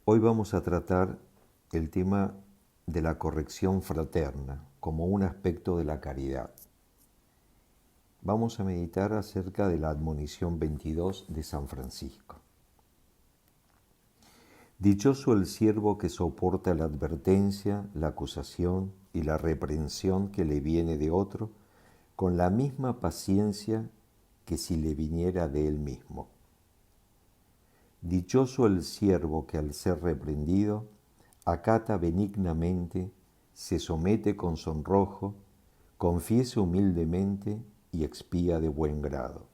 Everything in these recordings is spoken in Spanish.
Hoy vamos a tratar el tema de la corrección fraterna como un aspecto de la caridad. Vamos a meditar acerca de la admonición 22 de San Francisco. Dichoso el siervo que soporta la advertencia, la acusación y la reprensión que le viene de otro con la misma paciencia que si le viniera de él mismo. Dichoso el siervo que al ser reprendido acata benignamente, se somete con sonrojo, confiesa humildemente y expía de buen grado.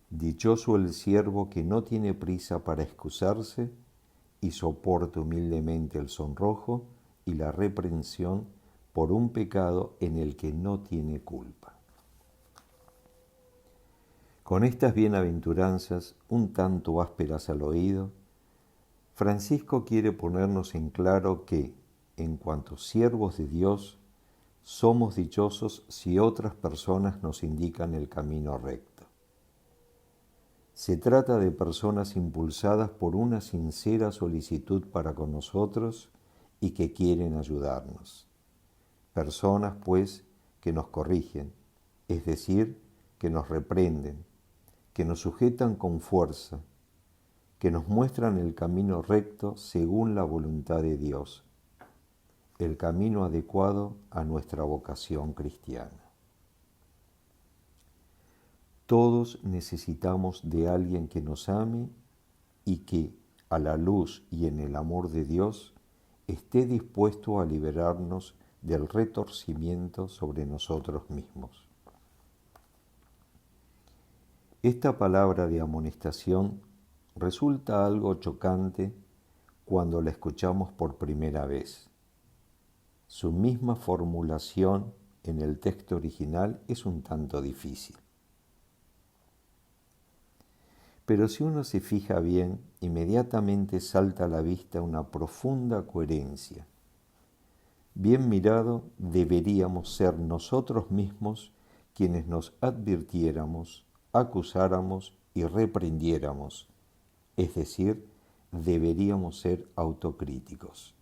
Dichoso el siervo que no tiene prisa para excusarse y soporta humildemente el sonrojo y la reprensión por un pecado en el que no tiene culpa. Con estas bienaventuranzas, un tanto ásperas al oído, Francisco quiere ponernos en claro que, en cuanto siervos de Dios, somos dichosos si otras personas nos indican el camino recto. Se trata de personas impulsadas por una sincera solicitud para con nosotros y que quieren ayudarnos. Personas, pues, que nos corrigen, es decir, que nos reprenden, que nos sujetan con fuerza, que nos muestran el camino recto según la voluntad de Dios, el camino adecuado a nuestra vocación cristiana. Todos necesitamos de alguien que nos ame y que, a la luz y en el amor de Dios, esté dispuesto a liberarnos del retorcimiento sobre nosotros mismos. Esta palabra de amonestación resulta algo chocante cuando la escuchamos por primera vez. Su misma formulación en el texto original es un tanto difícil. Pero si uno se fija bien, inmediatamente salta a la vista una profunda coherencia. Bien mirado, deberíamos ser nosotros mismos quienes nos advirtiéramos, acusáramos y reprendiéramos, es decir, deberíamos ser autocríticos.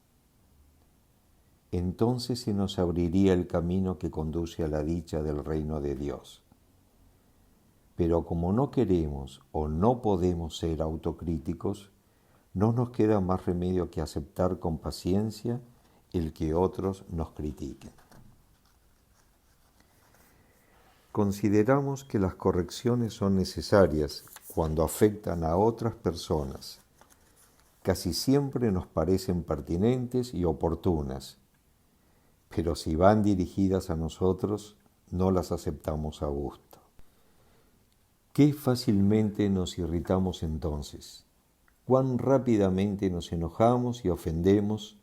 Entonces se nos abriría el camino que conduce a la dicha del reino de Dios. Pero como no queremos o no podemos ser autocríticos, no nos queda más remedio que aceptar con paciencia el que otros nos critiquen. Consideramos que las correcciones son necesarias cuando afectan a otras personas. Casi siempre nos parecen pertinentes y oportunas, pero si van dirigidas a nosotros, no las aceptamos a gusto. Qué fácilmente nos irritamos entonces, cuán rápidamente nos enojamos y ofendemos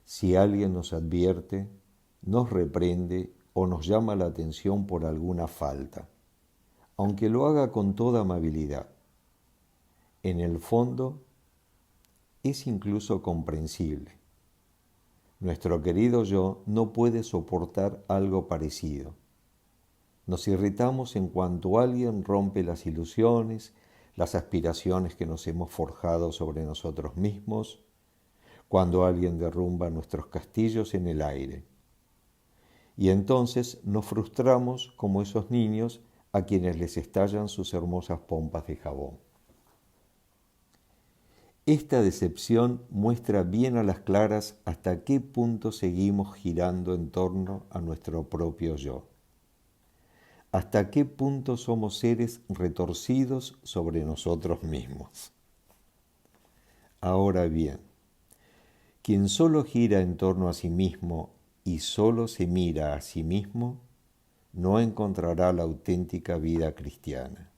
si alguien nos advierte, nos reprende o nos llama la atención por alguna falta, aunque lo haga con toda amabilidad. En el fondo, es incluso comprensible. Nuestro querido yo no puede soportar algo parecido. Nos irritamos en cuanto alguien rompe las ilusiones, las aspiraciones que nos hemos forjado sobre nosotros mismos, cuando alguien derrumba nuestros castillos en el aire. Y entonces nos frustramos como esos niños a quienes les estallan sus hermosas pompas de jabón. Esta decepción muestra bien a las claras hasta qué punto seguimos girando en torno a nuestro propio yo. Hasta qué punto somos seres retorcidos sobre nosotros mismos. Ahora bien, quien solo gira en torno a sí mismo y solo se mira a sí mismo, no encontrará la auténtica vida cristiana.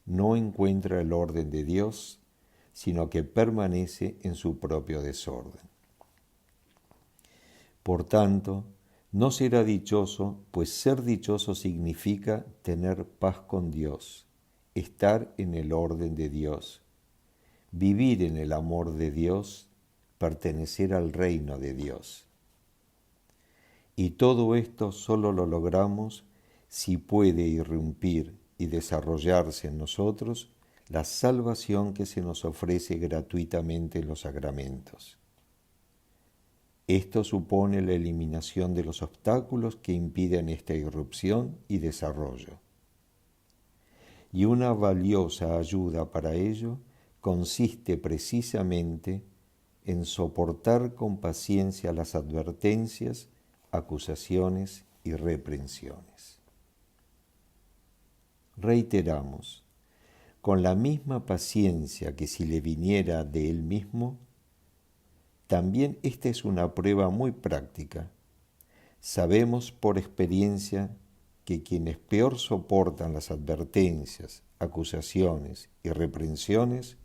No encuentra el orden de Dios, sino que permanece en su propio desorden. Por tanto, no será dichoso, pues ser dichoso significa tener paz con Dios, estar en el orden de Dios, vivir en el amor de Dios, pertenecer al reino de Dios. Y todo esto solo lo logramos si puede irrumpir y desarrollarse en nosotros la salvación que se nos ofrece gratuitamente en los sacramentos. Esto supone la eliminación de los obstáculos que impiden esta irrupción y desarrollo. Y una valiosa ayuda para ello consiste precisamente en soportar con paciencia las advertencias, acusaciones y reprensiones. Reiteramos, con la misma paciencia que si le viniera de él mismo, también esta es una prueba muy práctica. Sabemos por experiencia que quienes peor soportan las advertencias, acusaciones y reprensiones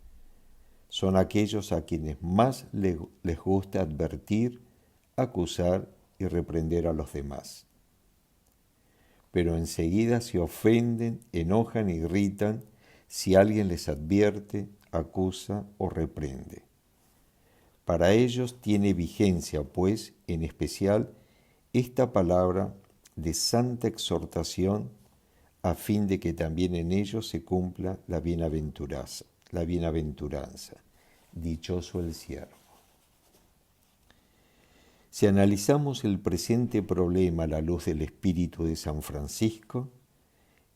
son aquellos a quienes más les gusta advertir, acusar y reprender a los demás. Pero enseguida se ofenden, enojan e irritan si alguien les advierte, acusa o reprende. Para ellos tiene vigencia, pues, en especial, esta palabra de santa exhortación, a fin de que también en ellos se cumpla la bienaventuranza. Dichoso el siervo. Si analizamos el presente problema a la luz del espíritu de San Francisco,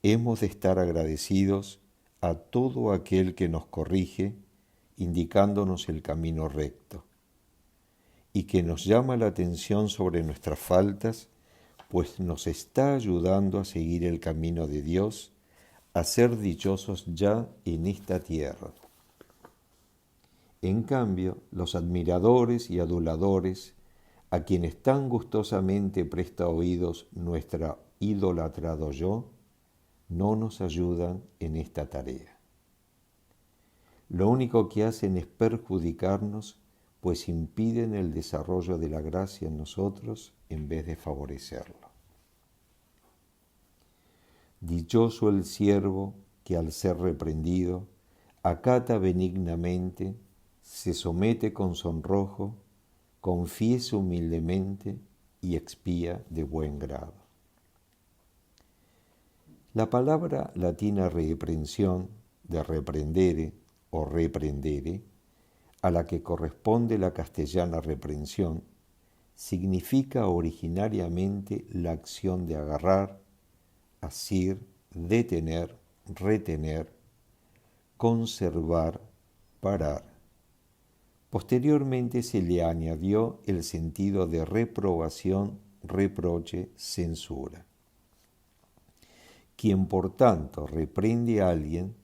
hemos de estar agradecidos a todo aquel que nos corrige, indicándonos el camino recto, y que nos llama la atención sobre nuestras faltas, pues nos está ayudando a seguir el camino de Dios, a ser dichosos ya en esta tierra. En cambio, los admiradores y aduladores, a quienes tan gustosamente presta oídos nuestra idolatrado yo, no nos ayudan en esta tarea. Lo único que hacen es perjudicarnos, pues impiden el desarrollo de la gracia en nosotros en vez de favorecerlo. Dichoso el siervo que al ser reprendido acata benignamente, se somete con sonrojo, confiesa humildemente y expía de buen grado. La palabra latina reprensión, de reprendere o reprendere, a la que corresponde la castellana reprensión, significa originariamente la acción de agarrar, asir, detener, retener, conservar, parar. Posteriormente se le añadió el sentido de reprobación, reproche, censura. Quien por tanto reprende a alguien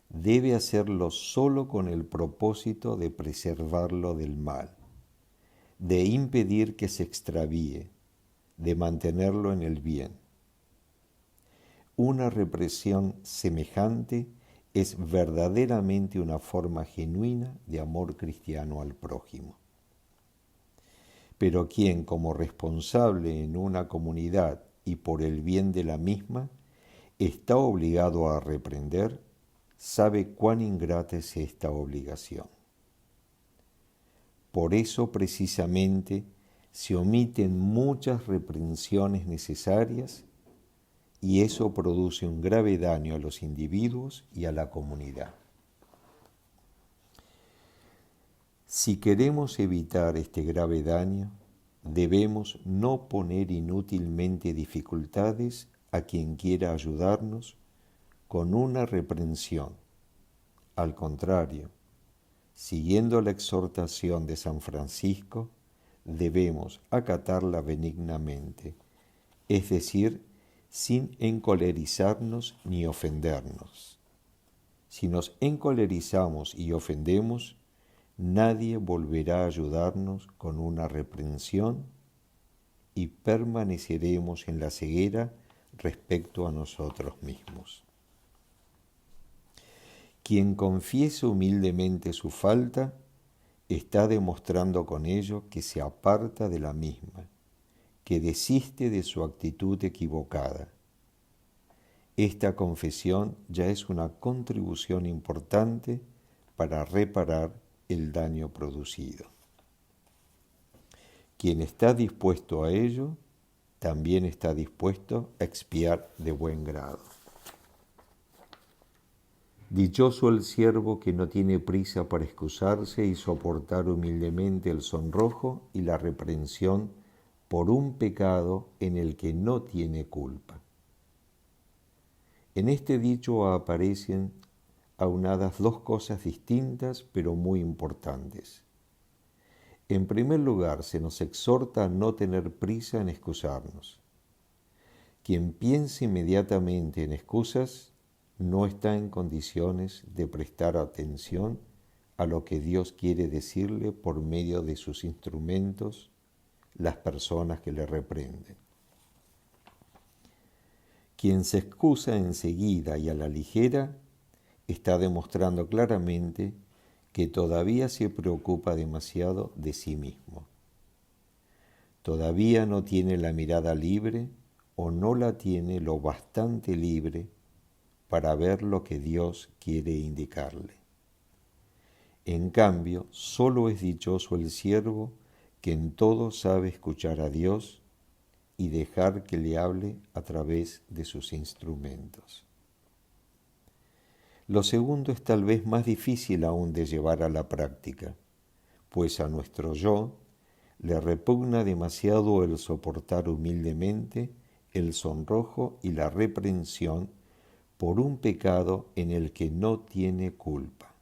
debe hacerlo solo con el propósito de preservarlo del mal, de impedir que se extravíe, de mantenerlo en el bien. Una represión semejante es verdaderamente una forma genuina de amor cristiano al prójimo. Pero quien, como responsable en una comunidad y por el bien de la misma, está obligado a reprender, sabe cuán ingrata es esta obligación. Por eso, precisamente, se omiten muchas reprensiones necesarias y eso produce un grave daño a los individuos y a la comunidad. Si queremos evitar este grave daño, debemos no poner inútilmente dificultades a quien quiera ayudarnos con una reprensión. Al contrario, siguiendo la exhortación de San Francisco, debemos acatarla benignamente, es decir, sin encolerizarnos ni ofendernos. Si nos encolerizamos y ofendemos, nadie volverá a ayudarnos con una reprensión y permaneceremos en la ceguera respecto a nosotros mismos. Quien confiesa humildemente su falta, está demostrando con ello que se aparta de la misma, que desiste de su actitud equivocada. Esta confesión ya es una contribución importante para reparar el daño producido. Quien está dispuesto a ello, también está dispuesto a expiar de buen grado. Dichoso el siervo que no tiene prisa para excusarse y soportar humildemente el sonrojo y la reprensión por un pecado en el que no tiene culpa. En este dicho aparecen aunadas dos cosas distintas pero muy importantes. En primer lugar, se nos exhorta a no tener prisa en excusarnos. Quien piense inmediatamente en excusas no está en condiciones de prestar atención a lo que Dios quiere decirle por medio de sus instrumentos, las personas que le reprenden. Quien se excusa enseguida y a la ligera está demostrando claramente que todavía se preocupa demasiado de sí mismo. Todavía no tiene la mirada libre o no la tiene lo bastante libre para ver lo que Dios quiere indicarle. En cambio, solo es dichoso el siervo que en todo sabe escuchar a Dios y dejar que le hable a través de sus instrumentos. Lo segundo es tal vez más difícil aún de llevar a la práctica, pues a nuestro yo le repugna demasiado el soportar humildemente el sonrojo y la reprensión por un pecado en el que no tiene culpa.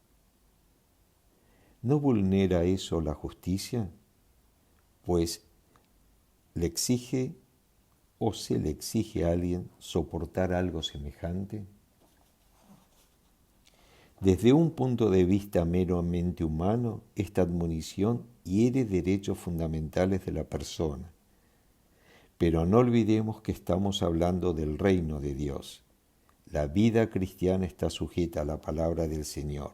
¿No vulnera eso la justicia? Pues le exige o se le exige a alguien soportar algo semejante. Desde un punto de vista meramente humano, esta admonición hiere derechos fundamentales de la persona. Pero no olvidemos que estamos hablando del reino de Dios. La vida cristiana está sujeta a la palabra del Señor.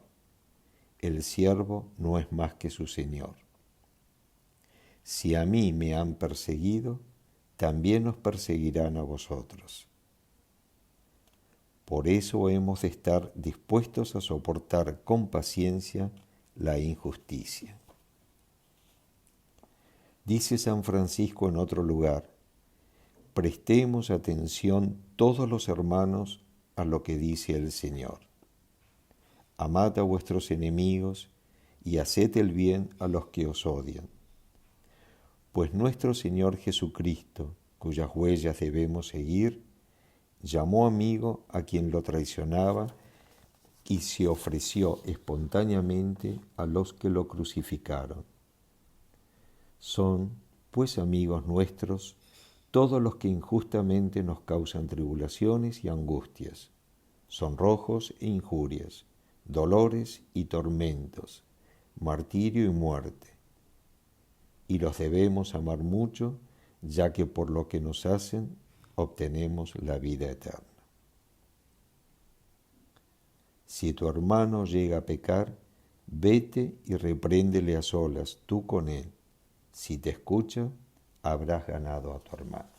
El siervo no es más que su Señor. Si a mí me han perseguido, también os perseguirán a vosotros. Por eso hemos de estar dispuestos a soportar con paciencia la injusticia. Dice San Francisco en otro lugar: prestemos atención todos los hermanos a lo que dice el Señor. Amad a vuestros enemigos y haced el bien a los que os odian. Pues nuestro Señor Jesucristo, cuyas huellas debemos seguir, llamó amigo a quien lo traicionaba y se ofreció espontáneamente a los que lo crucificaron. Son, pues, amigos nuestros todos los que injustamente nos causan tribulaciones y angustias, sonrojos e injurias, dolores y tormentos, martirio y muerte. Y los debemos amar mucho, ya que por lo que nos hacen obtenemos la vida eterna. Si tu hermano llega a pecar, vete y repréndele a solas, tú con él. Si te escucha, habrás ganado a tu hermano.